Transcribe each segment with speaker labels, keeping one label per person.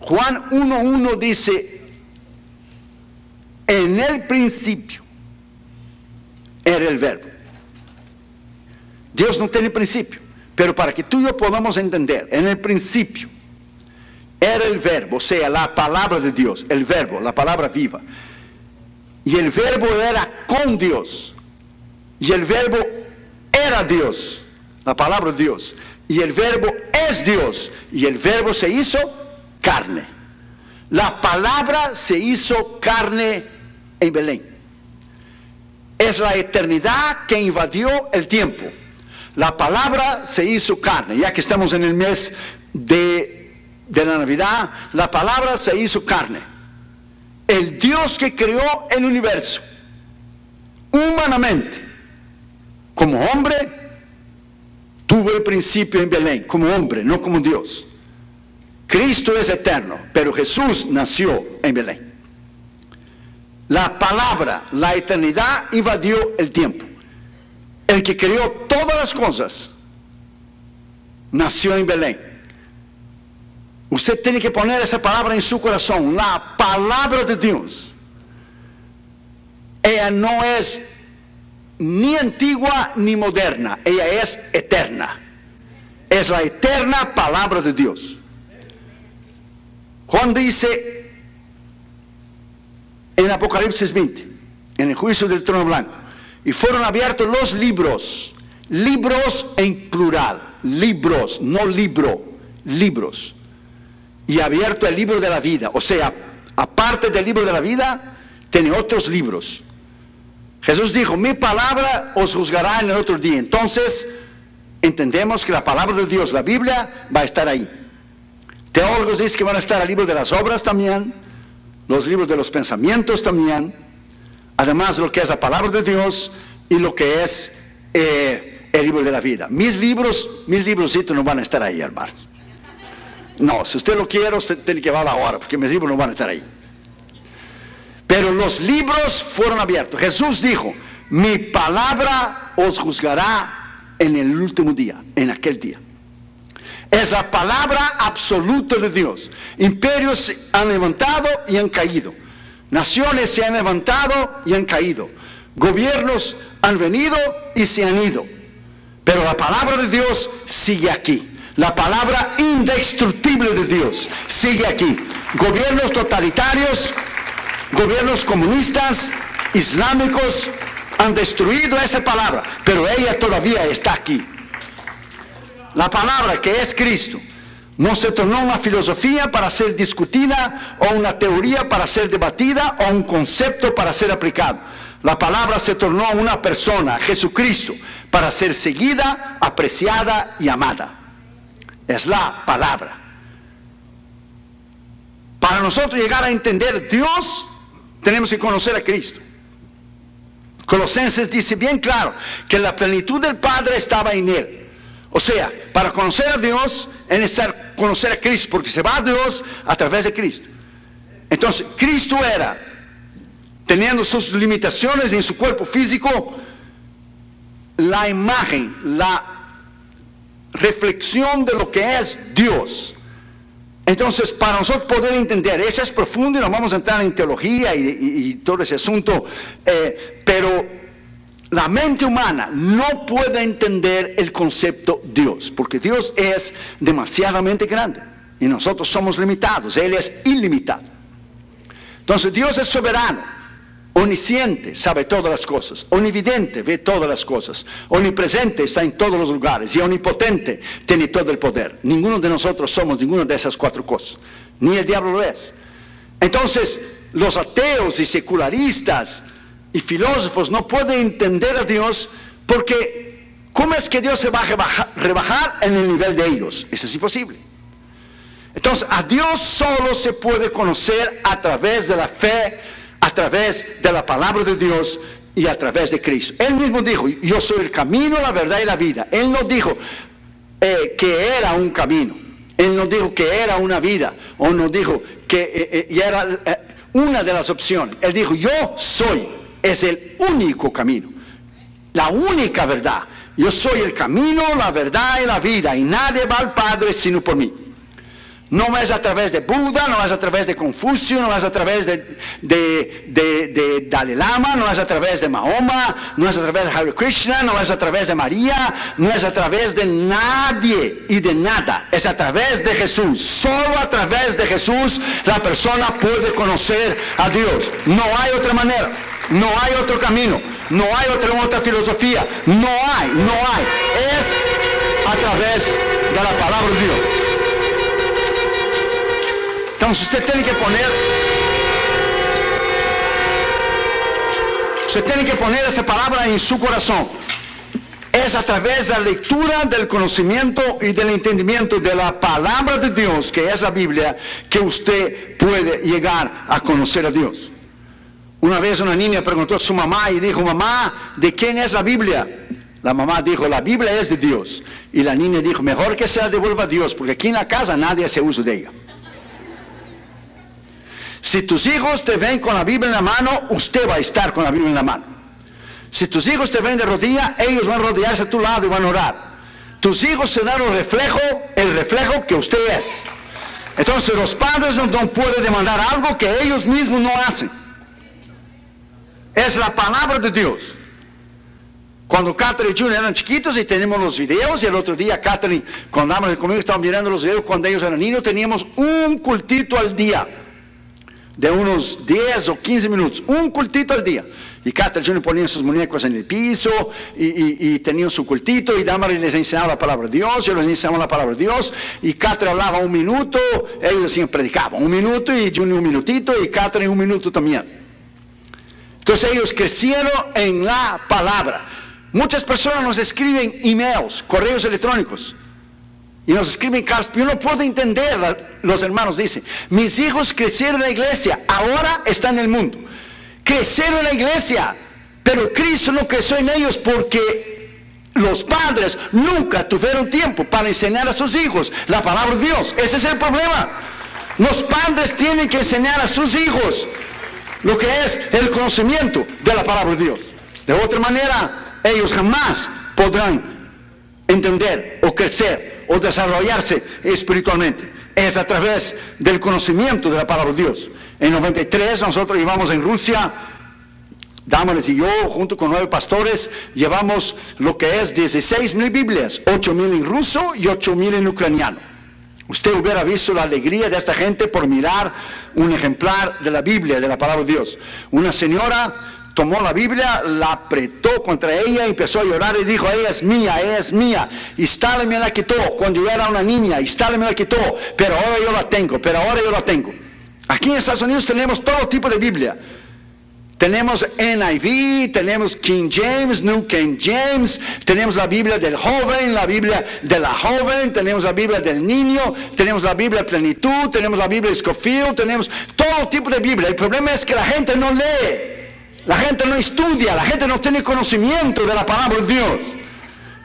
Speaker 1: Juan 1:1 dice, en el principio era el verbo. Dios no tiene principio, pero para que tú y yo podamos entender, en el principio era el verbo, o sea, la palabra de Dios, el verbo, la palabra viva. Y el verbo era con Dios. Y el verbo era Dios, la palabra de Dios. Y el verbo es Dios. Y el verbo se hizo carne. La palabra se hizo carne en Belén. Es la eternidad que invadió el tiempo. La palabra se hizo carne. Ya que estamos en el mes de la Navidad, la palabra se hizo carne. El Dios que creó el universo, humanamente, como hombre, tuvo el principio en Belén, como hombre, no como Dios. Cristo es eterno, pero Jesús nació en Belén. La palabra, la eternidad invadió el tiempo. El que creó todas las cosas, nació en Belén. Usted tiene que poner esa palabra en su corazón, la palabra de Dios. Ella no es ni antigua ni moderna, ella es eterna. Es la eterna palabra de Dios. Juan dice en Apocalipsis 20, en el juicio del trono blanco, y fueron abiertos los libros, libros en plural, libros, no libro, libros. Y abierto el libro de la vida, o sea, aparte del libro de la vida, tiene otros libros. Jesús dijo, mi palabra os juzgará en el otro día. Entonces, entendemos que la palabra de Dios, la Biblia, va a estar ahí. Teólogos dicen que van a estar el libro de las obras también, los libros de los pensamientos también, además de lo que es la palabra de Dios y lo que es el libro de la vida. Mis librositos no van a estar ahí, hermanos. No, si usted lo quiere, usted tiene que llevar ahora, porque mis libros no van a estar ahí. Pero los libros fueron abiertos. Jesús dijo, mi palabra os juzgará en el último día, en aquel día. Es la palabra absoluta de Dios. Imperios se han levantado y han caído. Naciones se han levantado y han caído. Gobiernos han venido y se han ido. Pero la palabra de Dios sigue aquí. La palabra indestructible de Dios sigue aquí. Gobiernos totalitarios, gobiernos comunistas, islámicos, han destruido esa palabra, pero ella todavía está aquí. La palabra que es Cristo no se tornó una filosofía para ser discutida, o una teoría para ser debatida, o un concepto para ser aplicado. La palabra se tornó una persona, Jesucristo, para ser seguida, apreciada y amada. Es la palabra. Para nosotros llegar a entender Dios, tenemos que conocer a Cristo. Colosenses dice bien claro que la plenitud del Padre estaba en Él. O sea, para conocer a Dios es necesario conocer a Cristo, porque se va a Dios a través de Cristo. Entonces, Cristo era, teniendo sus limitaciones en su cuerpo físico, la imagen, la reflexión de lo que es Dios. Entonces, para nosotros poder entender, eso es profundo y nos vamos a entrar en teología y todo ese asunto, pero la mente humana no puede entender el concepto Dios, porque Dios es demasiadamente grande y nosotros somos limitados, Él es ilimitado. Entonces, Dios es soberano, omnisciente, sabe todas las cosas, omnividente, ve todas las cosas, omnipresente, está en todos los lugares, y omnipotente, tiene todo el poder. Ninguno de nosotros somos ninguna de esas cuatro cosas, ni el diablo lo es. Entonces, los ateos y secularistas y filósofos no pueden entender a Dios, porque ¿cómo es que Dios se va a rebajar en el nivel de ellos? Eso es imposible. Entonces, a Dios solo se puede conocer a través de la fe, a través de la palabra de Dios y a través de Cristo. Él mismo dijo, yo soy el camino, la verdad y la vida. Él no dijo que era un camino. Él no dijo que era una vida. O no dijo que era una de las opciones. Él dijo, yo soy, es el único camino. La única verdad. Yo soy el camino, la verdad y la vida. Y nadie va al Padre sino por mí. No es a través de Buda, no es a través de Confucio, no es a través de Dalai Lama, no es a través de Mahoma, no es a través de Hare Krishna, no es a través de María, no es a través de nadie y de nada. Es a través de Jesús. Solo a través de Jesús la persona puede conocer a Dios. No hay otra manera, no hay otro camino, no hay otra filosofía, no hay. Es a través de la palabra de Dios. Entonces usted tiene que poner esa palabra en su corazón. Es a través de la lectura, del conocimiento y del entendimiento de la palabra de Dios, que es la Biblia, que usted puede llegar a conocer a Dios. Una vez una niña preguntó a su mamá y dijo: mamá, ¿de quién es la Biblia? La mamá dijo: la Biblia es de Dios. Y la niña dijo: mejor que se la devuelva a Dios, porque aquí en la casa nadie hace uso de ella. Si tus hijos te ven con la Biblia en la mano, usted va a estar con la Biblia en la mano. Si tus hijos te ven de rodillas, ellos van a rodearse a tu lado y van a orar. Tus hijos se dan el reflejo que usted es. Entonces los padres no pueden demandar algo que ellos mismos no hacen. Es la palabra de Dios. Cuando Catherine y Junior eran chiquitos y tenemos los videos, y el otro día Catherine, cuando andábamos conmigo, estaban mirando los videos cuando ellos eran niños, teníamos un cultito al día. De unos 10 o 15 minutos, un cultito al día. Y Catherine Junior ponían sus muñecos en el piso y tenían su cultito, y Damaris les enseñaba la palabra de Dios, yo les enseñaba la palabra de Dios, y Catherine hablaba un minuto, ellos decían predicaban un minuto, y Junior un minutito, y Catherine un minuto también. Entonces ellos crecieron en la palabra. Muchas personas nos escriben emails, correos electrónicos, y nos escriben cartas. Yo no puedo entender, los hermanos dicen: mis hijos crecieron en la iglesia, ahora están en el mundo. Crecieron en la iglesia, pero Cristo no creció en ellos porque los padres nunca tuvieron tiempo para enseñar a sus hijos la palabra de Dios. Ese es el problema. Los padres tienen que enseñar a sus hijos lo que es el conocimiento de la palabra de Dios. De otra manera, ellos jamás podrán entender o crecer o desarrollarse espiritualmente. Es a través del conocimiento de la palabra de Dios. En 93 nosotros llevamos en Rusia, Damaris y yo, junto con 9 pastores, llevamos lo que es 16,000 Biblias, 8,000 en ruso y 8,000 en ucraniano. Usted hubiera visto la alegría de esta gente por mirar un ejemplar de la Biblia, de la palabra de Dios. Una señora tomó la Biblia, la apretó contra ella, empezó a llorar y dijo: ella es mía, y Stalin me la quitó cuando yo era una niña, y Stalin me la quitó, pero ahora yo la tengo. Aquí en Estados Unidos tenemos todo tipo de Biblia. Tenemos NIV, tenemos King James, New King James, tenemos la Biblia del joven, la Biblia de la joven, tenemos la Biblia del niño, tenemos la Biblia Plenitud, tenemos la Biblia Scofield, tenemos todo tipo de Biblia. El problema es que la gente no lee, la gente no estudia, la gente no tiene conocimiento de la palabra de Dios.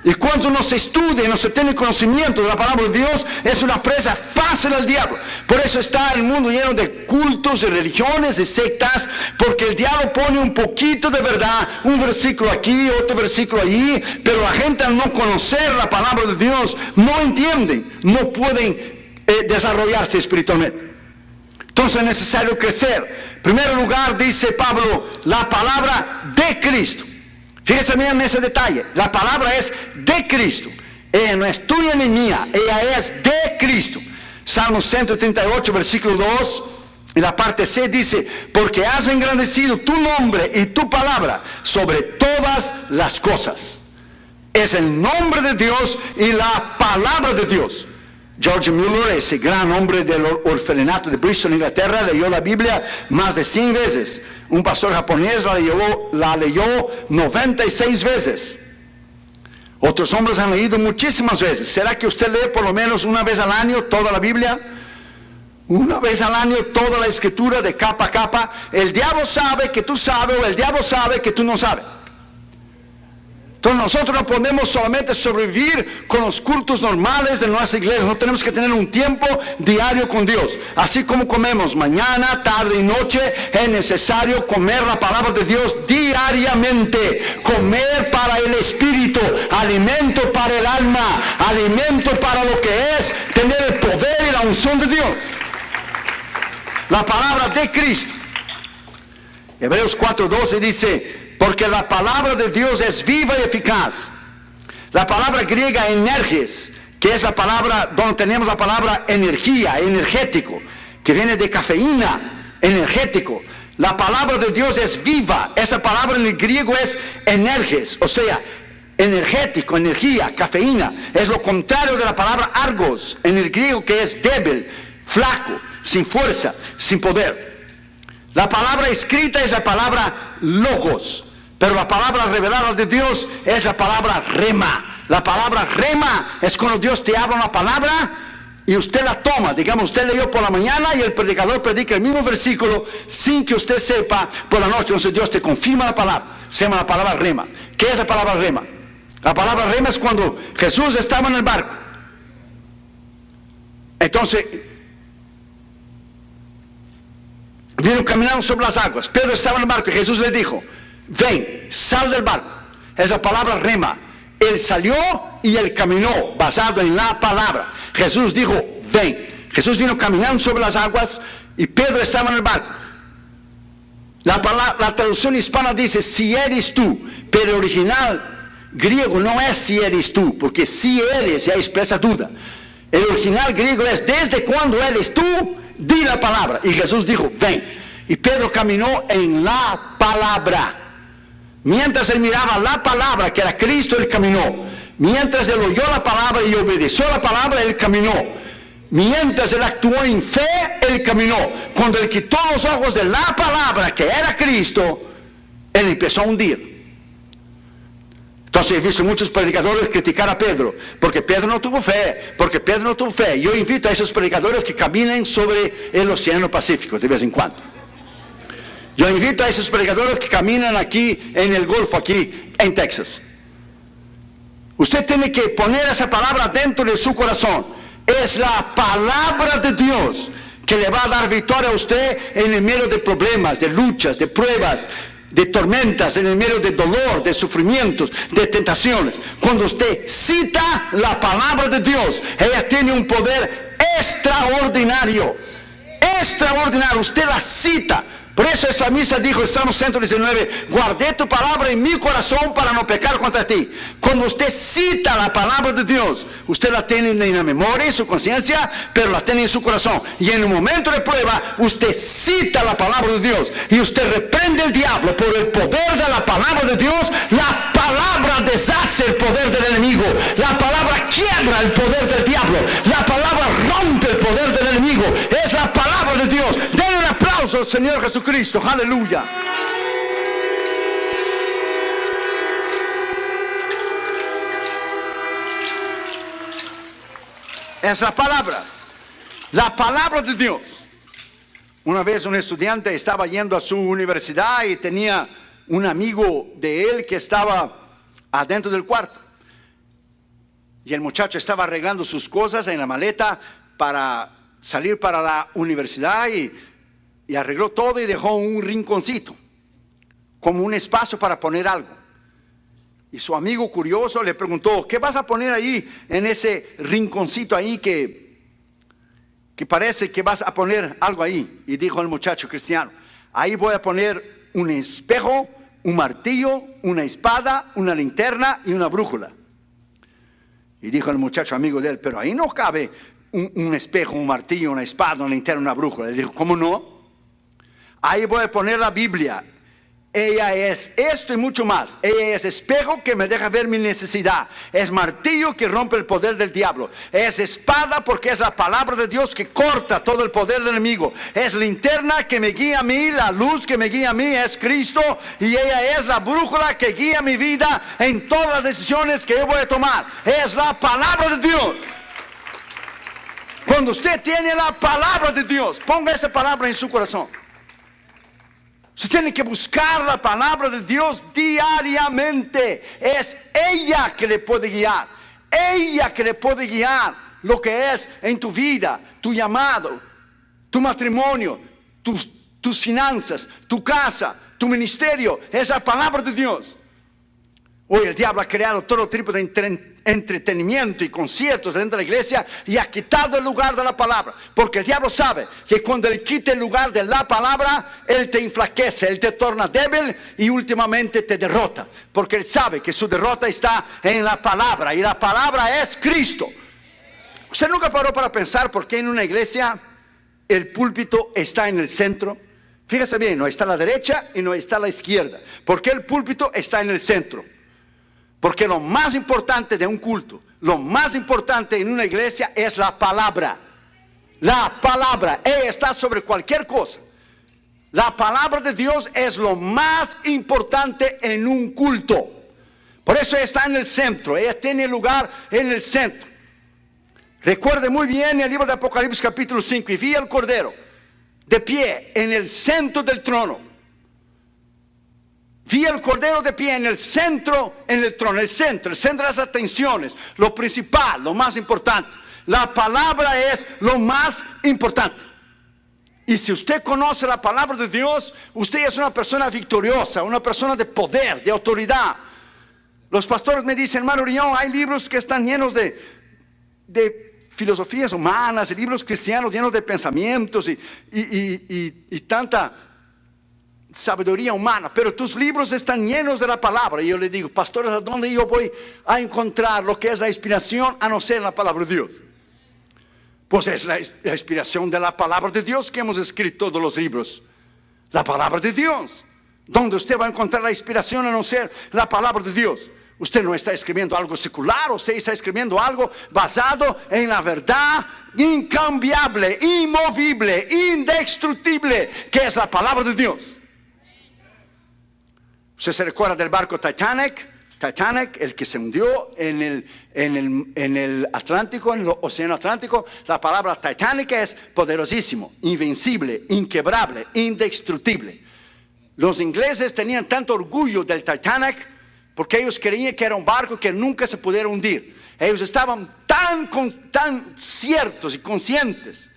Speaker 1: Y cuando no se estudia y no se tiene conocimiento de la palabra de Dios, es una presa fácil al diablo. Por eso está el mundo lleno de cultos, de religiones, de sectas, porque el diablo pone un poquito de verdad, un versículo aquí, otro versículo allí, pero la gente al no conocer la palabra de Dios, no entienden, no pueden desarrollarse espiritualmente. Entonces es necesario crecer. En primer lugar, dice Pablo, la palabra de Cristo. Fíjense bien en ese detalle. La palabra es de Cristo. Ella no es tuya ni mía, ella es de Cristo. Salmo 138, versículo 2, en la parte C dice: porque has engrandecido tu nombre y tu palabra sobre todas las cosas. Es el nombre de Dios y la palabra de Dios. George Mueller, ese gran hombre del orfanato de Bristol, Inglaterra, leyó la Biblia más de 100 veces. Un pastor japonés la leyó 96 veces. Otros hombres han leído muchísimas veces. ¿Será que usted lee por lo menos una vez al año toda la Biblia? Una vez al año toda la escritura de capa a capa. El diablo sabe que tú sabes, o el diablo sabe que tú no sabes. Entonces nosotros no podemos solamente sobrevivir con los cultos normales de nuestra iglesia. No tenemos que tener un tiempo diario con Dios. Así como comemos mañana, tarde y noche, es necesario comer la palabra de Dios diariamente. Comer para el espíritu, alimento para el alma, alimento para lo que es tener el poder y la unción de Dios. La palabra de Cristo. Hebreos 4:12 dice, porque la palabra de Dios es viva y eficaz. La palabra griega energis, que es la palabra donde tenemos la palabra energía, energético, que viene de cafeína, energético. La palabra de Dios es viva. Esa palabra en el griego es energis, o sea, energético, energía, cafeína. Es lo contrario de la palabra argos en el griego, que es débil, flaco, sin fuerza, sin poder. La palabra escrita es la palabra logos, pero la palabra revelada de Dios es la palabra rema. La palabra rema es cuando Dios te habla una palabra y usted la toma. Digamos, usted leyó por la mañana y el predicador predica el mismo versículo sin que usted sepa por la noche. Entonces Dios te confirma la palabra. Se llama la palabra rema. ¿Qué es la palabra rema? La palabra rema es cuando Jesús estaba en el barco. Entonces vino caminando sobre las aguas. Pedro estaba en el barco y Jesús le dijo, ven, sal del barco. Esa palabra rema. Él salió y él caminó basado en la palabra. Jesús dijo, ven. Jesús vino caminando sobre las aguas y Pedro estaba en el barco. La traducción hispana dice, si eres tú, pero el original griego no es si eres tú, porque si eres ya expresa duda. El original griego es, desde cuando eres tú, di la palabra. Y Jesús dijo, ven. Y Pedro caminó en la palabra. Mientras él miraba la palabra, que era Cristo, él caminó. Mientras él oyó la palabra y obedeció la palabra, él caminó. Mientras él actuó en fe, él caminó. Cuando él quitó los ojos de la palabra, que era Cristo, él empezó a hundir. Entonces he visto muchos predicadores criticar a Pedro, porque Pedro no tuvo fe, Yo invito a esos predicadores que caminen sobre el Océano Pacífico de vez en cuando. Yo invito a esos predicadores que caminan aquí en el Golfo, aquí en Texas. Usted tiene que poner esa palabra dentro de su corazón. Es la palabra de Dios que le va a dar victoria a usted en el medio de problemas, de luchas, de pruebas, de tormentas, en el medio de dolor, de sufrimientos, de tentaciones. Cuando usted cita la palabra de Dios, ella tiene un poder extraordinario. Extraordinario. Usted la cita. Por eso el salmista dijo en Salmo 119, guardé tu palabra en mi corazón para no pecar contra ti. Cuando usted cita la palabra de Dios, usted la tiene en la memoria, en su conciencia, pero la tiene en su corazón. Y en un momento de prueba, usted cita la palabra de Dios y usted reprende al diablo por el poder de la palabra de Dios. La palabra deshace el poder del enemigo. La palabra quiebra el poder del diablo. La palabra rompe el poder del enemigo. Es la palabra de Dios. Denle un aplauso al Señor Jesucristo. Aleluya. Es la palabra de Dios. Una vez un estudiante estaba yendo a su universidad y tenía un amigo de él que estaba adentro del cuarto. Y el muchacho estaba arreglando sus cosas en la maleta para salir para la universidad y arregló todo y dejó un rinconcito, como un espacio para poner algo. Y su amigo curioso le preguntó, ¿qué vas a poner ahí en ese rinconcito ahí que parece que vas a poner algo ahí? Y dijo el muchacho cristiano, ahí voy a poner un espejo, un martillo, una espada, una linterna y una brújula. Y dijo el muchacho amigo de él, pero ahí no cabe un espejo, un martillo, una espada, una linterna, una brújula. Le dijo, ¿cómo no? Ahí voy a poner la Biblia. Ella es esto y mucho más. Ella es espejo que me deja ver mi necesidad. Es martillo que rompe el poder del diablo. Es espada porque es la palabra de Dios que corta todo el poder del enemigo. Es linterna que me guía a mí. La luz que me guía a mí es Cristo. Y ella es la brújula que guía mi vida en todas las decisiones que yo voy a tomar. Es la palabra de Dios. Cuando usted tiene la palabra de Dios, ponga esa palabra en su corazón. Usted tiene que buscar la palabra de Dios diariamente. Es ella que le puede guiar. Ella que le puede guiar lo que es en tu vida, tu llamado, tu matrimonio, tus finanzas, tu casa, tu ministerio. Es la palabra de Dios. Hoy el diablo ha creado todo tipo de entretenimiento y conciertos dentro de la iglesia y ha quitado el lugar de la palabra. Porque el diablo sabe que cuando él quita el lugar de la palabra, él te enflaquece, él te torna débil y últimamente te derrota. Porque él sabe que su derrota está en la palabra y la palabra es Cristo. ¿Usted nunca paró para pensar por qué en una iglesia el púlpito está en el centro? Fíjese bien, no está a la derecha y no está a la izquierda. ¿Por qué el púlpito está en el centro? Porque lo más importante de un culto, lo más importante en una iglesia es la palabra. La palabra, ella está sobre cualquier cosa. La palabra de Dios es lo más importante en un culto. Por eso está en el centro, ella tiene lugar en el centro. Recuerde muy bien el libro de Apocalipsis capítulo 5. Y vi al Cordero de pie en el centro del trono. Vi al Cordero de pie en el centro, en el trono, el centro de las atenciones, lo principal, lo más importante. La palabra es lo más importante. Y si usted conoce la palabra de Dios, usted es una persona victoriosa, una persona de poder, de autoridad. Los pastores me dicen, hermano Orión, hay libros que están llenos de filosofías humanas, libros cristianos llenos de pensamientos y tanta sabiduría humana, pero tus libros están llenos de la palabra. Y yo le digo, pastores, ¿a dónde yo voy a encontrar lo que es la inspiración a no ser la palabra de Dios? Pues es la inspiración de la palabra de Dios que hemos escrito todos los libros. La palabra de Dios. ¿Dónde usted va a encontrar la inspiración a no ser la palabra de Dios? Usted no está escribiendo algo secular, usted está escribiendo algo basado en la verdad incambiable, inmovible, indestructible, que es la palabra de Dios. ¿Usted se recuerda del barco Titanic? Titanic, el que se hundió en el Atlántico, en el océano Atlántico. La palabra Titanic es poderosísimo, invencible, inquebrable, indestructible. Los ingleses tenían tanto orgullo del Titanic porque ellos creían que era un barco que nunca se pudiera hundir. Ellos estaban tan ciertos y conscientes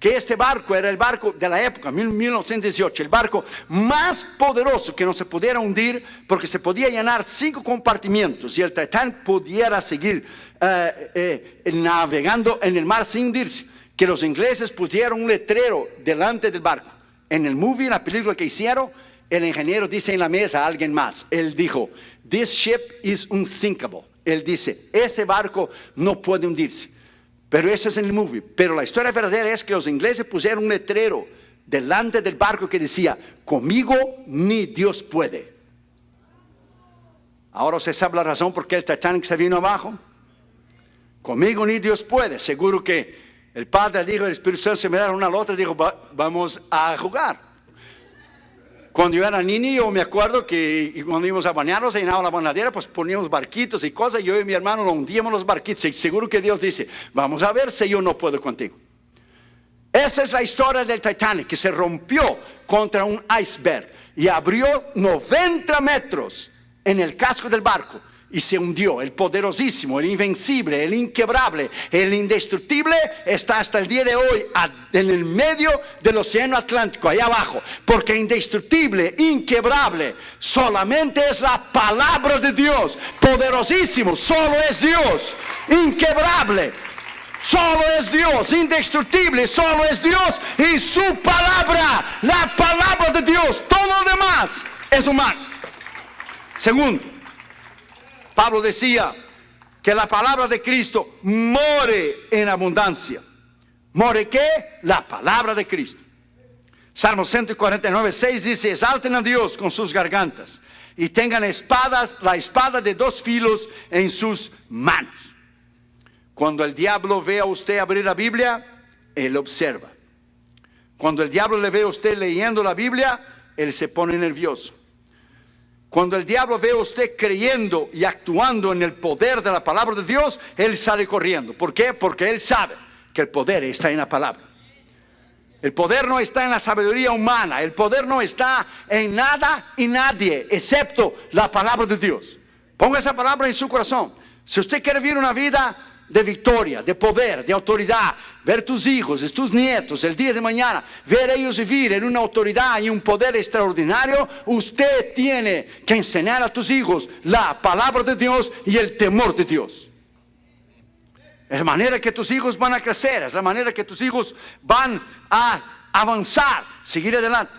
Speaker 1: que este barco era el barco de la época, 1918, el barco más poderoso que no se pudiera hundir, porque se podía llenar 5 compartimientos y el Titanic pudiera seguir navegando en el mar sin hundirse. Que los ingleses pusieron un letrero delante del barco. En el movie, en la película que hicieron, el ingeniero dice en la mesa a alguien más, él dijo, "This ship is unsinkable." Él dice, ese barco no puede hundirse. Pero eso es en el movie. Pero la historia verdadera es que los ingleses pusieron un letrero delante del barco que decía, "Conmigo ni Dios puede." Ahora usted sabe la razón por qué el Titanic se vino abajo. Conmigo ni Dios puede. Seguro que el Padre, el Hijo y el Espíritu Santo se me dieron una lota y dijo, vamos a jugar. Cuando yo era niño, yo me acuerdo que cuando íbamos a bañarnos, llenaba la bañadera, pues poníamos barquitos y cosas. Yo y mi hermano lo hundíamos los barquitos. Y seguro que Dios dice, vamos a ver si yo no puedo contigo. Esa es la historia del Titanic, que se rompió contra un iceberg y abrió 90 metros en el casco del barco. Y se hundió. El poderosísimo, el invencible, el inquebrable, el indestructible está hasta el día de hoy en el medio del océano Atlántico, allá abajo. Porque indestructible, inquebrable, solamente es la palabra de Dios. Poderosísimo, solo es Dios. Inquebrable, solo es Dios. Indestructible, solo es Dios. Y su palabra, la palabra de Dios. Todo lo demás es humano. Segundo, Pablo decía que la palabra de Cristo more en abundancia. ¿More qué? La palabra de Cristo. Salmo 149:6 dice, exalten a Dios con sus gargantas y tengan espadas, la espada de 2 filos en sus manos. Cuando el diablo ve a usted abrir la Biblia, él observa. Cuando el diablo le ve a usted leyendo la Biblia, él se pone nervioso. Cuando el diablo ve a usted creyendo y actuando en el poder de la palabra de Dios, él sale corriendo. ¿Por qué? Porque él sabe que el poder está en la palabra. El poder no está en la sabiduría humana. El poder no está en nada y nadie, excepto la palabra de Dios. Ponga esa palabra en su corazón. Si usted quiere vivir una vida de victoria, de poder, de autoridad, ver tus hijos, tus nietos, el día de mañana, ver a ellos vivir en una autoridad y un poder extraordinario, usted tiene que enseñar a tus hijos la palabra de Dios y el temor de Dios. Es la manera que tus hijos van a crecer, es la manera que tus hijos van a avanzar, seguir adelante.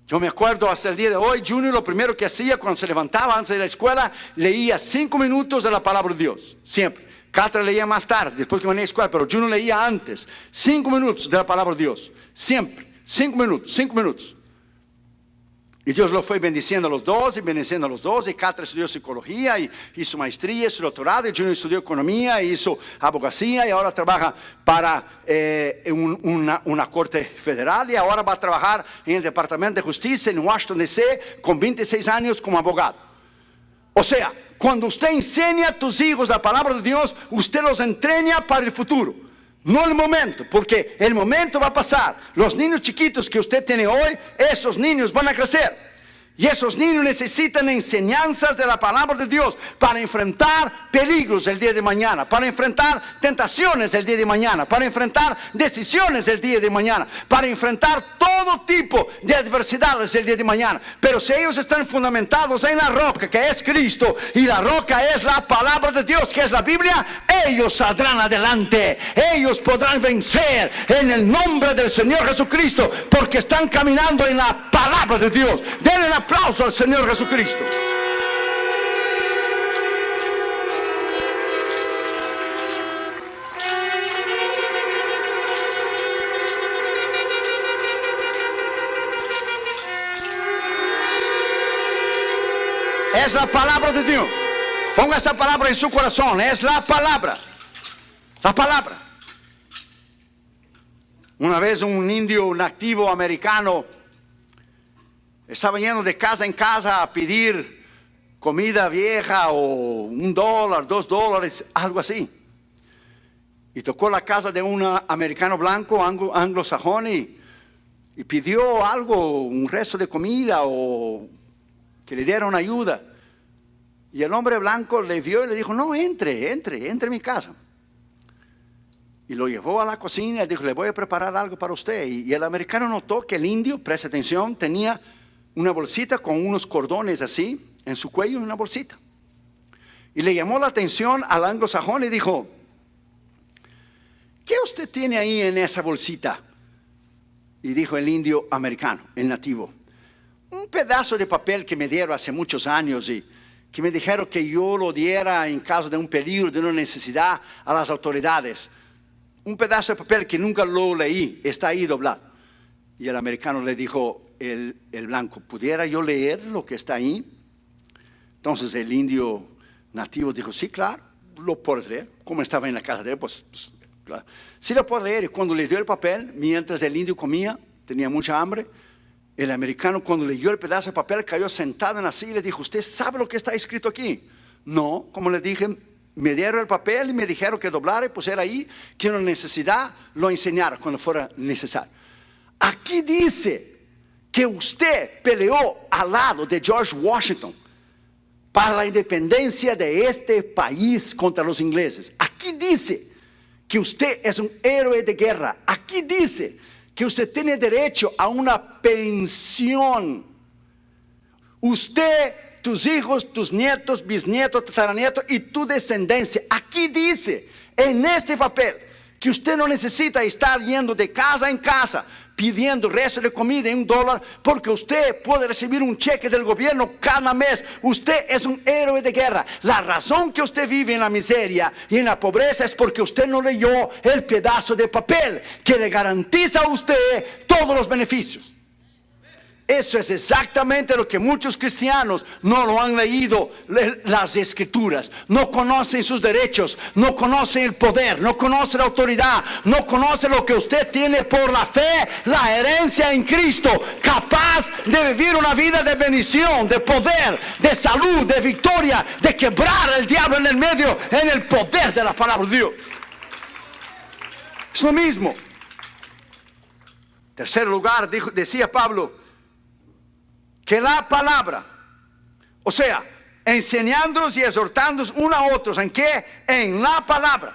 Speaker 1: Yo me acuerdo hasta el día de hoy, Junior lo primero que hacía cuando se levantaba antes de la escuela, leía 5 minutos de la palabra de Dios, siempre. Catra leía más tarde, después que venía a la escuela, pero Junior leía antes, 5 minutos de la palabra de Dios, siempre, 5 minutos, 5 minutos. Y Dios lo fue bendiciendo a los dos, y Catra estudió psicología, y hizo maestría, hizo doctorado, y Junior estudió economía, y hizo abogacía, y ahora trabaja para una corte federal, y ahora va a trabajar en el Departamento de Justicia en Washington, D.C., con 26 años como abogado. O sea, cuando usted enseña a tus hijos la palabra de Dios, usted los entrena para el futuro. No el momento, porque el momento va a pasar. Los niños chiquitos que usted tiene hoy, esos niños van a crecer. Y esos niños necesitan enseñanzas de la palabra de Dios para enfrentar peligros el día de mañana, para enfrentar tentaciones el día de mañana, para enfrentar decisiones el día de mañana, para enfrentar todo tipo de adversidades el día de mañana. Pero si ellos están fundamentados en la roca que es Cristo, y la roca es la palabra de Dios que es la Biblia, ellos saldrán adelante, ellos podrán vencer en el nombre del Señor Jesucristo, porque están caminando en la palabra de Dios. Denle un aplauso al Señor Jesucristo. Es la palabra de Dios. Ponga esa palabra en su corazón. Es la palabra. La palabra. Una vez un indio nativo americano estaba yendo de casa en casa a pedir comida vieja o $1, $2, algo así. Y tocó la casa de un americano blanco, anglosajón, y pidió algo, un resto de comida o que le dieran ayuda. Y el hombre blanco le vio y le dijo: no, entre en mi casa. Y lo llevó a la cocina y dijo: le voy a preparar algo para usted. Y el americano notó que el indio, preste atención, tenía una bolsita con unos cordones así en su cuello, una bolsita. Y le llamó la atención al anglosajón y dijo: ¿qué usted tiene ahí en esa bolsita? Y dijo el indio americano, el nativo: un pedazo de papel que me dieron hace muchos años y que me dijeron que yo lo diera en caso de un peligro, de una necesidad, a las autoridades. Un pedazo de papel que nunca lo leí, está ahí doblado. Y el americano le dijo, el blanco: ¿pudiera yo leer lo que está ahí? Entonces el indio nativo dijo: sí, claro, lo puedes leer. Como estaba en la casa de él, pues claro, sí lo puedo leer. Y cuando le dio el papel, mientras el indio comía, tenía mucha hambre, el americano, cuando leyó el pedazo de papel, cayó sentado en la silla y le dijo: ¿usted sabe lo que está escrito aquí? No, como le dije, me dieron el papel y me dijeron que doblara y pusiera ahí, que una necesidad lo enseñara cuando fuera necesario. Aquí dice que usted peleó al lado de George Washington para la independencia de este país contra los ingleses. Aquí dice que usted es un héroe de guerra. Aquí dice que usted tiene derecho a una pensión. Usted, tus hijos, tus nietos, bisnietos, tataranietos y tu descendencia. Aquí dice, en este papel, que usted no necesita estar yendo de casa en casa pidiendo resto de comida y $1, porque usted puede recibir un cheque del gobierno cada mes. Usted es un héroe de guerra. La razón que usted vive en la miseria y en la pobreza es porque usted no leyó el pedazo de papel que le garantiza a usted todos los beneficios. Eso es exactamente lo que muchos cristianos no lo han leído, las escrituras. No conocen sus derechos, no conocen el poder, no conocen la autoridad, no conocen lo que usted tiene por la fe, la herencia en Cristo, capaz de vivir una vida de bendición, de poder, de salud, de victoria, de quebrar al diablo en el medio, en el poder de la palabra de Dios. Es lo mismo. Tercer lugar, decía Pablo, que la palabra, o sea, enseñándolos y exhortándolos unos a otros, ¿en qué? En la palabra.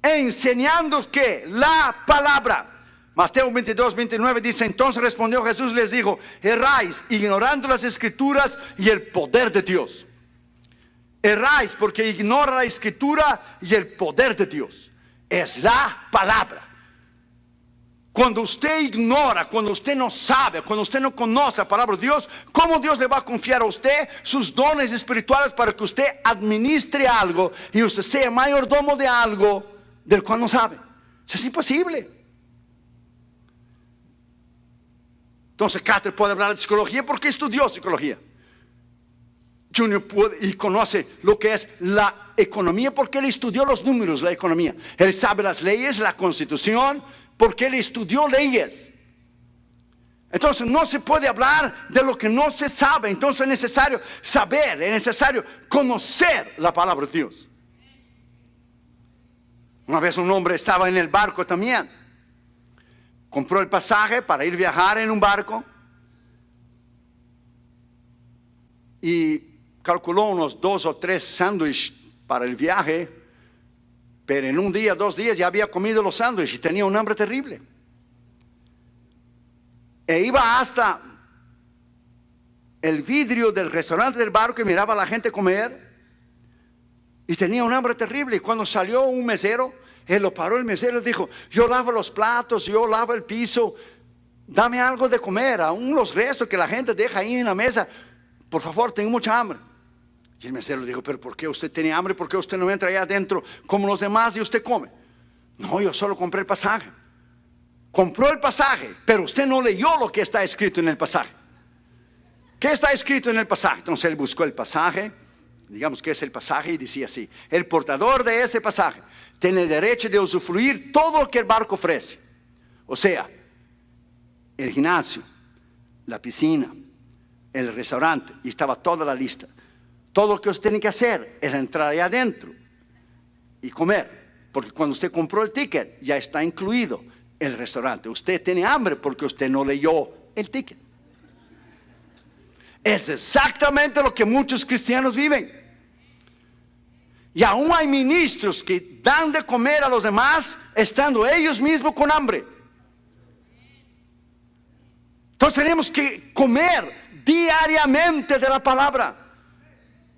Speaker 1: Enseñando que la palabra. Mateo 22, 29 dice: entonces respondió Jesús y les dijo: erráis, ignorando las escrituras y el poder de Dios. Erráis porque ignora la Escritura y el poder de Dios. Es la palabra. Cuando usted ignora, cuando usted no sabe, cuando usted no conoce la palabra de Dios, ¿cómo Dios le va a confiar a usted sus dones espirituales para que usted administre algo y usted sea mayordomo de algo del cual no sabe? Eso es imposible. Entonces Carter puede hablar de psicología porque estudió psicología. Junior puede y conoce lo que es la economía porque él estudió los números de la economía. Él sabe las leyes, la constitución, porque él estudió leyes. Entonces no se puede hablar de lo que no se sabe. Entonces es necesario saber, es necesario conocer la palabra de Dios. Una vez un hombre estaba en el barco también. Compró el pasaje para ir a viajar en un barco. Y calculó unos 2 o 3 sándwiches para el viaje. Pero en un día, 2 días ya había comido los sándwiches y tenía un hambre terrible. E iba hasta el vidrio del restaurante del barco y miraba a la gente comer. Y tenía un hambre terrible. Y cuando salió un mesero, él lo paró el mesero y dijo: yo lavo los platos, yo lavo el piso, dame algo de comer, aún los restos que la gente deja ahí en la mesa. Por favor, tengo mucha hambre. Y el mesero le dijo: pero ¿por qué usted tiene hambre? ¿Por qué usted no entra allá adentro como los demás y usted come? No, yo solo compré el pasaje. Compró el pasaje, pero usted no leyó lo que está escrito en el pasaje. ¿Qué está escrito en el pasaje? Entonces él buscó el pasaje, digamos que es el pasaje, y decía así: el portador de ese pasaje tiene el derecho de usufruir todo lo que el barco ofrece. O sea, el gimnasio, la piscina, el restaurante, y estaba toda la lista. Todo lo que usted tiene que hacer es entrar allá adentro y comer, porque cuando usted compró el ticket ya está incluido el restaurante. Usted tiene hambre porque usted no leyó el ticket. Es exactamente lo que muchos cristianos viven. Y aún hay ministros que dan de comer a los demás estando ellos mismos con hambre. Entonces tenemos que comer diariamente de la palabra.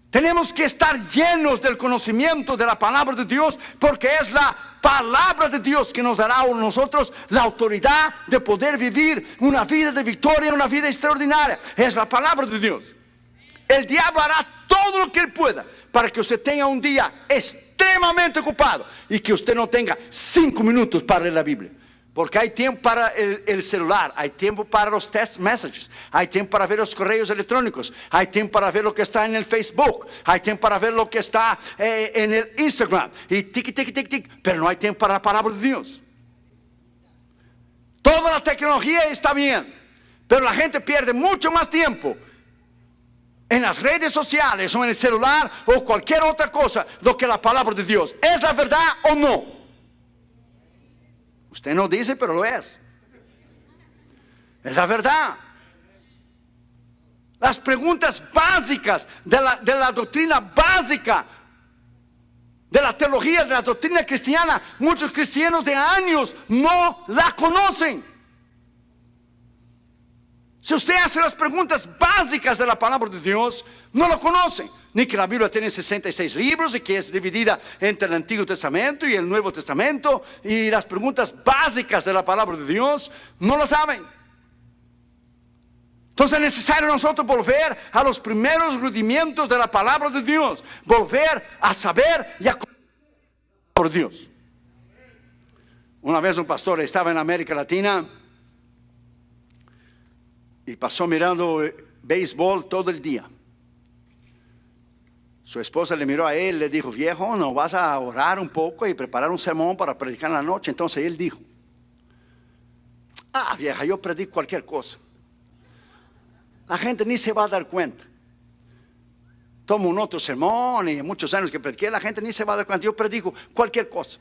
Speaker 1: Tenemos que estar llenos del conocimiento de la palabra de Dios, porque es la palabra de Dios que nos dará a nosotros la autoridad de poder vivir una vida de victoria, una vida extraordinaria. Es la palabra de Dios. El diablo hará todo lo que él pueda para que usted tenga un día extremadamente ocupado y que usted no tenga 5 minutos para leer la Biblia. Porque hay tiempo para el celular, hay tiempo para los text messages, hay tiempo para ver los correos electrónicos, hay tiempo para ver lo que está en el Facebook, hay tiempo para ver lo que está en el Instagram, y tic, pero no hay tiempo para la palabra de Dios. Toda la tecnología está bien, pero la gente pierde mucho más tiempo en las redes sociales o en el celular o cualquier otra cosa do que la palabra de Dios. ¿Es la verdad o no? Usted no dice, pero lo es. Es la verdad. Las preguntas básicas de la doctrina básica, de la teología, de la doctrina cristiana, muchos cristianos de años no la conocen. Si usted hace las preguntas básicas de la palabra de Dios, no lo conoce. Ni que la Biblia tiene 66 libros y que es dividida entre el Antiguo Testamento y el Nuevo Testamento. Y las preguntas básicas de la palabra de Dios no lo saben. Entonces es necesario nosotros volver a los primeros rudimentos de la palabra de Dios. Volver a saber y a conocer la palabra de Dios. Una vez un pastor estaba en América Latina y pasó mirando béisbol todo el día. Su esposa le miró a él y le dijo: viejo, ¿no vas a orar un poco y preparar un sermón para predicar en la noche? Entonces él dijo: vieja, yo predico cualquier cosa. La gente ni se va a dar cuenta. Tomo un otro sermón y muchos años que prediqué, la gente ni se va a dar cuenta. Yo predico cualquier cosa.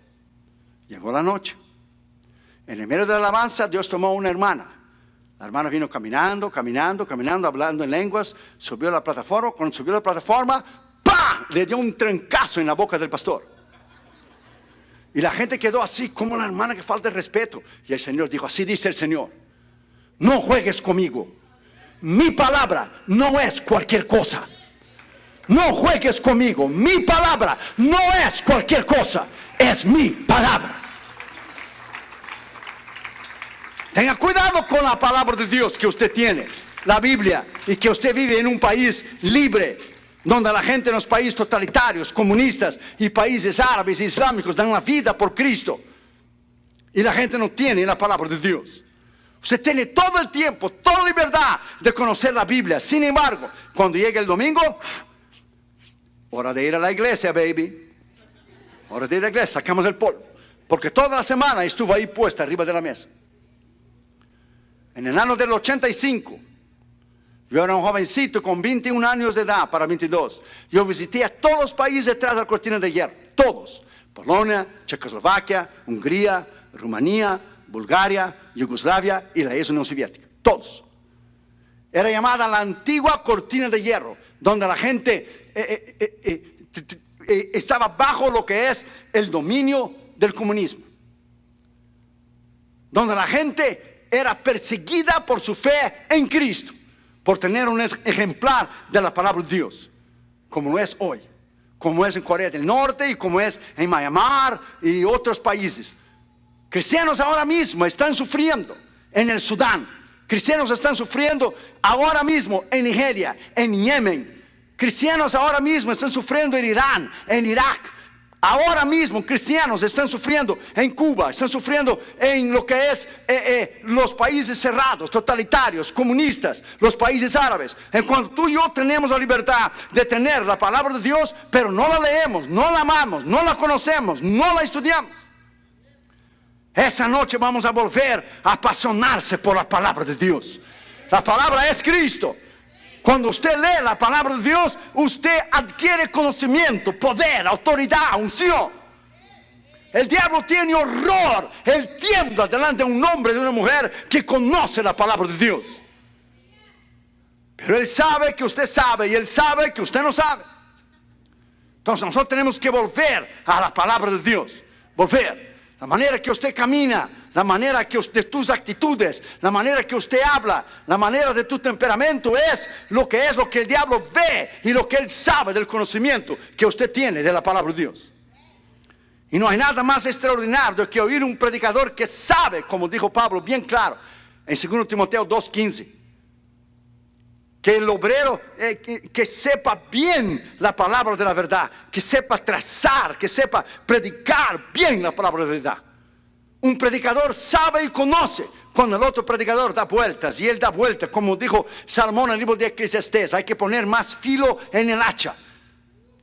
Speaker 1: Llegó la noche. En el medio de la alabanza, Dios tomó una hermana. La hermana vino caminando, hablando en lenguas, subió a la plataforma. Cuando subió a la plataforma, ¡pah!, le dio un trancazo en la boca del pastor. Y la gente quedó así, como la hermana, que falta de respeto. Y el Señor dijo: así dice el Señor, no juegues conmigo. Mi palabra no es cualquier cosa. No juegues conmigo. Mi palabra no es cualquier cosa, es mi palabra. Tenga cuidado con la palabra de Dios que usted tiene, la Biblia, y que usted vive en un país libre, donde la gente en los países totalitarios, comunistas y países árabes e islámicos dan la vida por Cristo. Y la gente no tiene la palabra de Dios. Usted tiene todo el tiempo, toda libertad de conocer la Biblia. Sin embargo, cuando llega el domingo, hora de ir a la iglesia, baby. Hora de ir a la iglesia, sacamos el polvo. Porque toda la semana estuvo ahí puesta arriba de la mesa. En el año del 85, yo era un jovencito con 21 años de edad, para 22. Yo visité a todos los países detrás de la cortina de hierro. Todos. Polonia, Checoslovaquia, Hungría, Rumanía, Bulgaria, Yugoslavia y la ex Unión Soviética. Todos. Era llamada la antigua cortina de hierro, donde la gente estaba bajo lo que es el dominio del comunismo. Donde la gente era perseguida por su fe en Cristo, por tener un ejemplar de la palabra de Dios, como lo es hoy, como es en Corea del Norte y como es en Myanmar y otros países. Cristianos ahora mismo están sufriendo en el Sudán. Cristianos están sufriendo ahora mismo en Nigeria, en Yemen. Cristianos ahora mismo están sufriendo en Irán, en Irak. Ahora mismo cristianos están sufriendo en Cuba, están sufriendo en lo que es los países cerrados, totalitarios, comunistas, los países árabes. En cuanto tú y yo tenemos la libertad de tener la palabra de Dios, pero no la leemos, no la amamos, no la conocemos, no la estudiamos. Esa noche vamos a volver a apasionarse por la palabra de Dios. La palabra es Cristo. Cuando usted lee la palabra de Dios, usted adquiere conocimiento, poder, autoridad, unción. El diablo tiene horror, él tiembla delante de un hombre, de una mujer que conoce la palabra de Dios. Pero él sabe que usted sabe y él sabe que usted no sabe. Entonces nosotros tenemos que volver a la palabra de Dios. Volver. La manera que usted camina, la manera que de tus actitudes, la manera que usted habla, la manera de tu temperamento es lo que el diablo ve y lo que él sabe del conocimiento que usted tiene de la palabra de Dios. Y no hay nada más extraordinario que oír un predicador que sabe, como dijo Pablo bien claro en 2 Timoteo 2:15, que el obrero que sepa bien la palabra de la verdad, que sepa trazar, que sepa predicar bien la palabra de la verdad. Un predicador sabe y conoce cuando el otro predicador da vueltas, y él da vueltas, como dijo Salomón en el libro de Eclesiastés, hay que poner más filo en el hacha.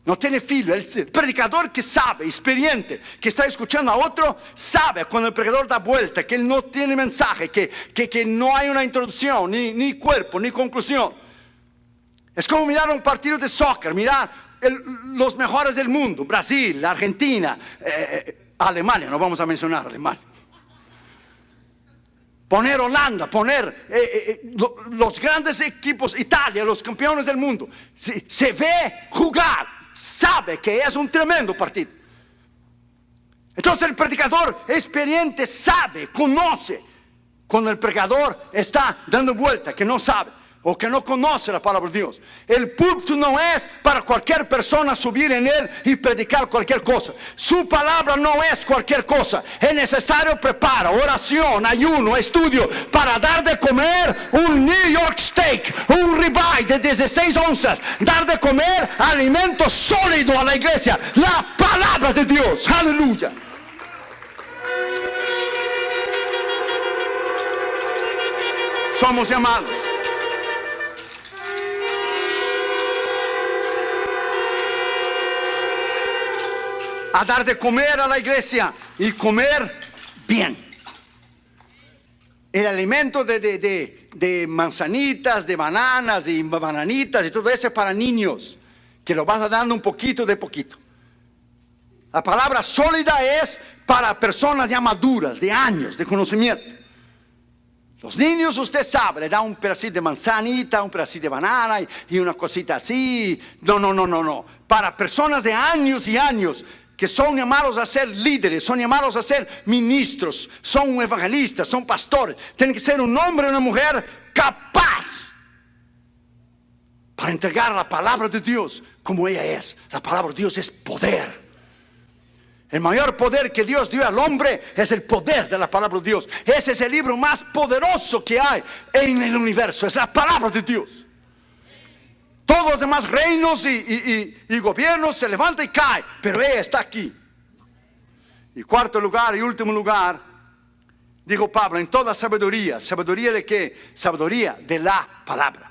Speaker 1: No tiene filo. El predicador que sabe, experiente, que está escuchando a otro, sabe cuando el predicador da vuelta, que él no tiene mensaje, que no hay una introducción, ni cuerpo, ni conclusión. Es como mirar un partido de soccer, mirar los mejores del mundo, Brasil, Argentina, Alemania, no vamos a mencionar Alemania. Poner Holanda, poner los grandes equipos, Italia, los campeones del mundo. Se ve jugar, sabe que es un tremendo partido. Entonces el predicador experiente sabe, conoce, cuando el predicador está dando vuelta, que no sabe o que no conoce la palabra de Dios. El púlpito no es para cualquier persona subir en él y predicar cualquier cosa. Su palabra no es cualquier cosa. Es necesario preparar, oración, ayuno, estudio, para dar de comer un New York steak, un ribeye de 16 onzas, dar de comer alimento sólido a la iglesia, la palabra de Dios. Aleluya. Somos llamados a dar de comer a la iglesia y comer bien. El alimento de manzanitas, de bananas y bananitas y todo eso es para niños, que lo vas dando un poquito de poquito. La palabra sólida es para personas ya maduras, de años, de conocimiento. Los niños, usted sabe, le da un pedacito de manzanita, un pedacito de banana y una cosita así. No. Para personas de años y años, que son llamados a ser líderes, son llamados a ser ministros, son evangelistas, son pastores. Tienen que ser un hombre y una mujer capaz para entregar la palabra de Dios como ella es. La palabra de Dios es poder. El mayor poder que Dios dio al hombre es el poder de la palabra de Dios. Ese es el libro más poderoso que hay en el universo. Es la palabra de Dios. Todos los demás reinos y gobiernos se levantan y caen, pero ella está aquí. Y cuarto lugar y último lugar, dijo Pablo, en toda sabiduría. ¿Sabiduría de qué? Sabiduría de la palabra.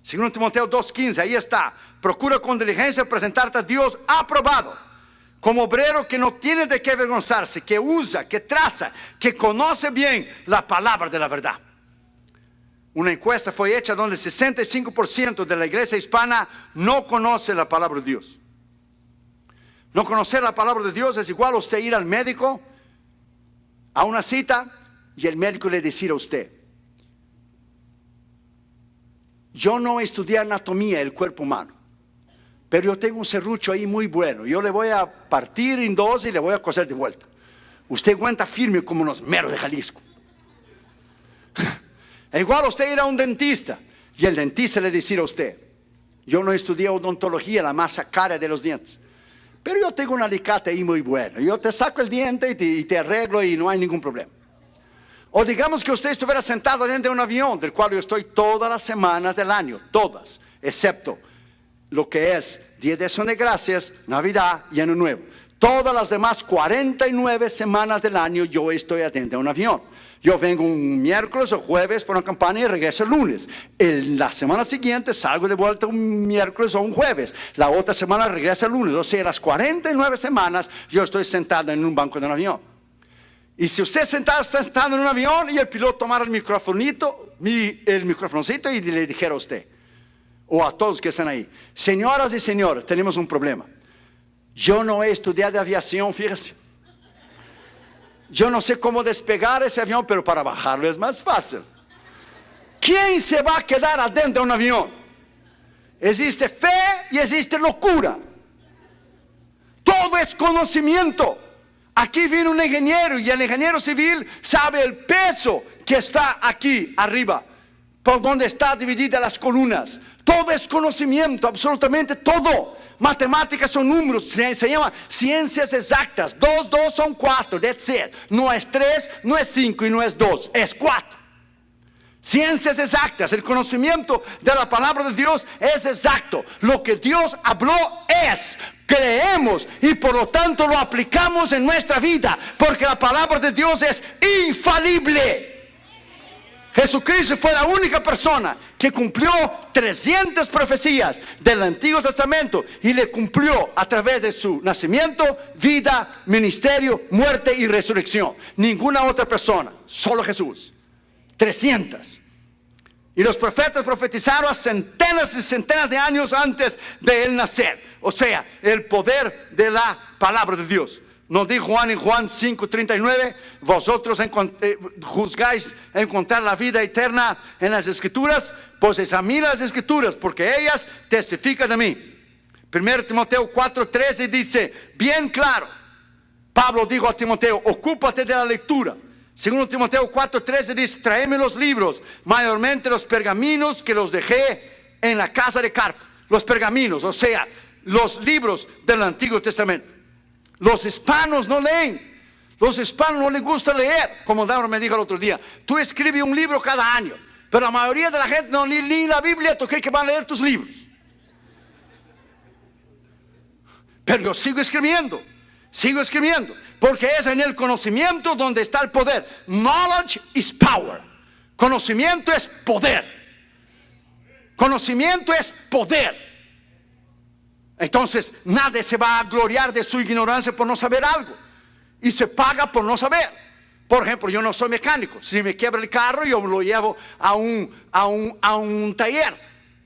Speaker 1: Segundo Timoteo 2:15, ahí está. Procura con diligencia presentarte a Dios aprobado, como obrero que no tiene de qué avergonzarse, que usa, que traza, que conoce bien la palabra de la verdad. Una encuesta fue hecha donde el 65% de la iglesia hispana no conoce la palabra de Dios. No conocer la palabra de Dios es igual a usted ir al médico a una cita y el médico le decir a usted: yo no estudié anatomía del cuerpo humano, pero yo tengo un serrucho ahí muy bueno. Yo le voy a partir en dos y le voy a coser de vuelta. Usted aguanta firme como unos meros de Jalisco. Es igual a usted ir a un dentista y el dentista le decir a usted: yo no estudié odontología, la masa cara de los dientes, pero yo tengo un alicate ahí muy bueno. Yo te saco el diente y te arreglo y no hay ningún problema. O digamos que usted estuviera sentado dentro de un avión, del cual yo estoy todas las semanas del año, todas, excepto lo que es Día de Acción de Gracias, Navidad y Año Nuevo. Todas las demás 49 semanas del año yo estoy adentro de un avión. Yo vengo un miércoles o jueves por una campaña y regreso el lunes. La semana siguiente salgo de vuelta un miércoles o un jueves. La otra semana regreso el lunes. O sea, las 49 semanas yo estoy sentado en un banco de un avión. Y si usted está sentado en un avión y el piloto tomara el microfoncito y le dijera a usted, o a todos que están ahí: señoras y señores, tenemos un problema. Yo no he estudiado aviación, fíjese. Yo no sé cómo despegar ese avión, pero para bajarlo es más fácil. ¿Quién se va a quedar adentro de un avión? Existe fe y existe locura. Todo es conocimiento. Aquí viene un ingeniero y el ingeniero civil sabe el peso que está aquí arriba, por donde están divididas las columnas. Todo es conocimiento, absolutamente todo. Matemáticas son números, se llama ciencias exactas. 2, 2 son 4, that's it. No es 3, no es 5 y no es 2, es 4. Ciencias exactas, el conocimiento de la palabra de Dios es exacto. Lo que Dios habló es, creemos y por lo tanto lo aplicamos en nuestra vida, porque la palabra de Dios es infalible. Jesucristo fue la única persona que cumplió 300 profecías del Antiguo Testamento y le cumplió a través de su nacimiento, vida, ministerio, muerte y resurrección. Ninguna otra persona, solo Jesús. 300. Y los profetas profetizaron a centenas y centenas de años antes de él nacer. O sea, el poder de la palabra de Dios. Nos dijo Juan en Juan 5:39, vosotros juzgáis encontrar la vida eterna en las Escrituras, pues examina las Escrituras, porque ellas testifican de mí. 1 Timoteo 4:13 dice, bien claro, Pablo dijo a Timoteo, ocúpate de la lectura. 2 Timoteo 4:13 dice, tráeme los libros, mayormente los pergaminos que los dejé en la casa de Carpo. Los pergaminos, o sea, los libros del Antiguo Testamento. Los hispanos no leen. Los hispanos no les gusta leer. Como Laura me dijo el otro día, tú escribes un libro cada año, pero la mayoría de la gente no lee la Biblia. ¿Tú crees que van a leer tus libros? Pero yo sigo escribiendo, porque es en el conocimiento donde está el poder. Knowledge is power. Conocimiento es poder. Conocimiento es poder. Entonces nadie se va a gloriar de su ignorancia por no saber algo, y se paga por no saber. Por ejemplo, yo no soy mecánico. Si me quiebra el carro, yo lo llevo a un taller,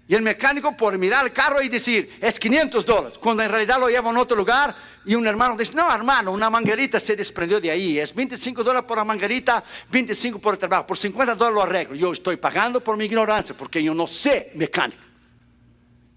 Speaker 1: y el mecánico por mirar el carro y decir es $500, cuando en realidad lo lleva a otro lugar, y un hermano dice, no hermano, una manguerita se desprendió de ahí, es $25 por la manguerita, 25 por el trabajo, por $50 lo arreglo. Yo estoy pagando por mi ignorancia, porque yo no sé mecánica.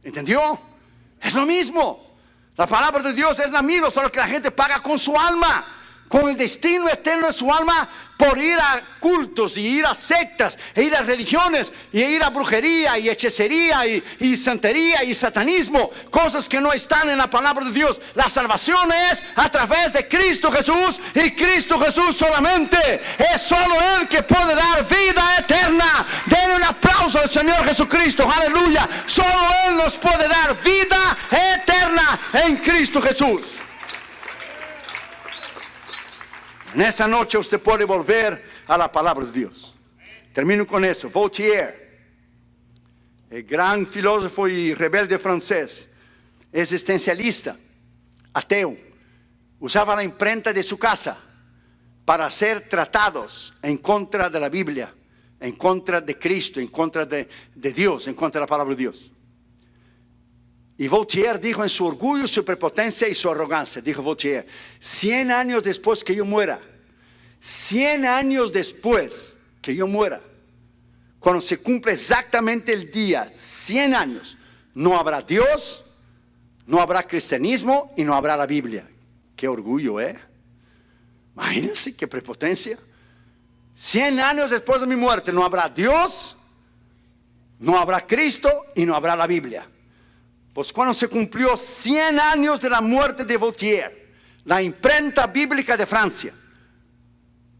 Speaker 1: ¿Entendió? Es lo mismo. La palabra de Dios es la misma, solo que la gente paga con su alma. con el destino eterno de su alma por ir a cultos y ir a sectas e ir a religiones y ir a brujería y hechicería y santería y satanismo, cosas que no están en la palabra de Dios. La salvación es a través de Cristo Jesús y Cristo Jesús solamente. Es solo Él que puede dar vida eterna. Denle un aplauso al Señor Jesucristo, aleluya. Solo Él nos puede dar vida eterna en Cristo Jesús. En esa noche usted puede volver a la palabra de Dios. Termino con eso. Voltaire, el gran filósofo y rebelde francés, existencialista, ateo, usaba la imprenta de su casa para hacer tratados en contra de la Biblia, en contra de Cristo, en contra de Dios, en contra de la palabra de Dios. Y Voltaire dijo en su orgullo, su prepotencia y su arrogancia, dijo Voltaire: 100 años después que yo muera, 100 años después que yo muera, cuando se cumple exactamente el día, 100 años, no habrá Dios, no habrá cristianismo y no habrá la Biblia. Qué orgullo, imagínense qué prepotencia. 100 años después de mi muerte no habrá Dios, no habrá Cristo y no habrá la Biblia. Pues cuando se cumplió 100 años de la muerte de Voltaire, la imprenta bíblica de Francia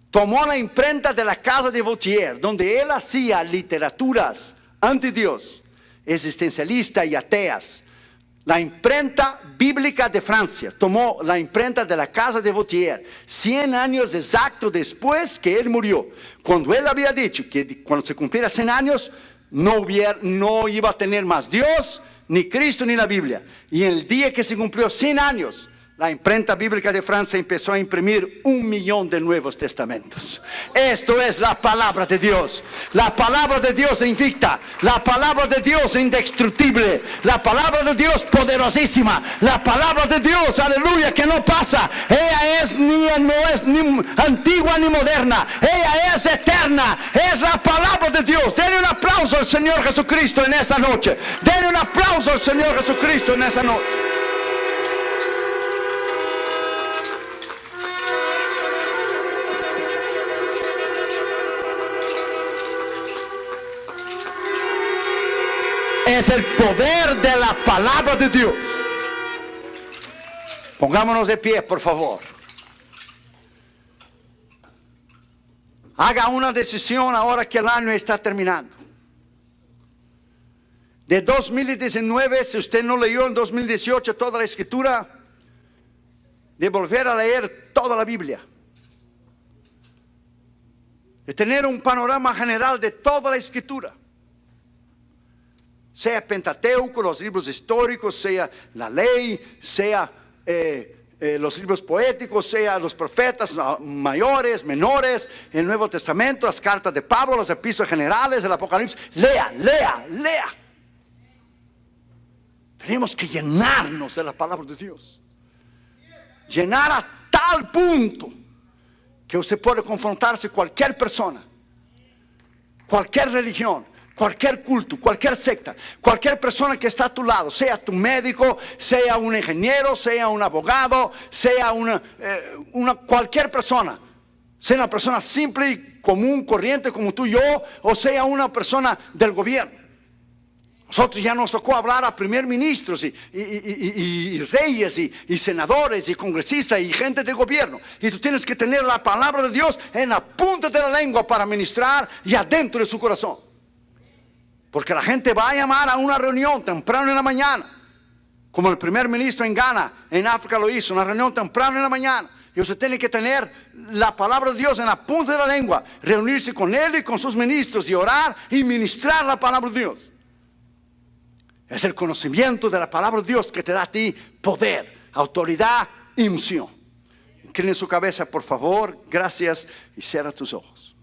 Speaker 1: tomó la imprenta de la casa de Voltaire, donde él hacía literaturas anti Dios, existencialista y ateas. La imprenta bíblica de Francia tomó la imprenta de la casa de Voltaire 100 años exacto después que él murió, cuando él había dicho que cuando se cumpliera 100 años no iba a tener más Dios, ni Cristo, ni la Biblia. Y el día que se cumplió 100 años, la imprenta bíblica de Francia empezó a imprimir 1 millón de Nuevos Testamentos. Esto es la palabra de Dios. La palabra de Dios invicta. La palabra de Dios indestructible. La palabra de Dios poderosísima. La palabra de Dios, aleluya, que no pasa. Ella no es ni antigua ni moderna. Ella es eterna. Es la palabra de Dios. Denle un aplauso al Señor Jesucristo en esta noche. Denle un aplauso al Señor Jesucristo en esta noche. Es el poder de la palabra de Dios. Pongámonos de pie, por favor. Haga una decisión ahora que el año está terminando. De 2019, si usted no leyó en 2018 toda la escritura, de volver a leer toda la Biblia. De tener un panorama general de toda la escritura. Sea Pentateuco, los libros históricos, sea la ley, sea los libros poéticos, sea los profetas mayores, menores, el Nuevo Testamento, las cartas de Pablo, las epístolas generales, el Apocalipsis. Lea. Tenemos que llenarnos de la palabra de Dios. Llenar a tal punto que usted puede confrontarse con cualquier persona, cualquier religión, cualquier culto, cualquier secta, cualquier persona que está a tu lado, sea tu médico, sea un ingeniero, sea un abogado, sea cualquier persona, sea una persona simple y común, corriente como tú y yo, o sea una persona del gobierno. Nosotros ya nos tocó hablar a primer ministros y reyes y senadores y congresistas y gente de gobierno. Y tú tienes que tener la palabra de Dios en la punta de la lengua para ministrar y adentro de su corazón. Porque la gente va a llamar a una reunión temprano en la mañana, como el primer ministro en Ghana, en África lo hizo, una reunión temprano en la mañana. Y usted tiene que tener la palabra de Dios en la punta de la lengua, reunirse con él y con sus ministros y orar y ministrar la palabra de Dios. Es el conocimiento de la palabra de Dios que te da a ti poder, autoridad y unción. Incline su cabeza, por favor, gracias, y cierra tus ojos.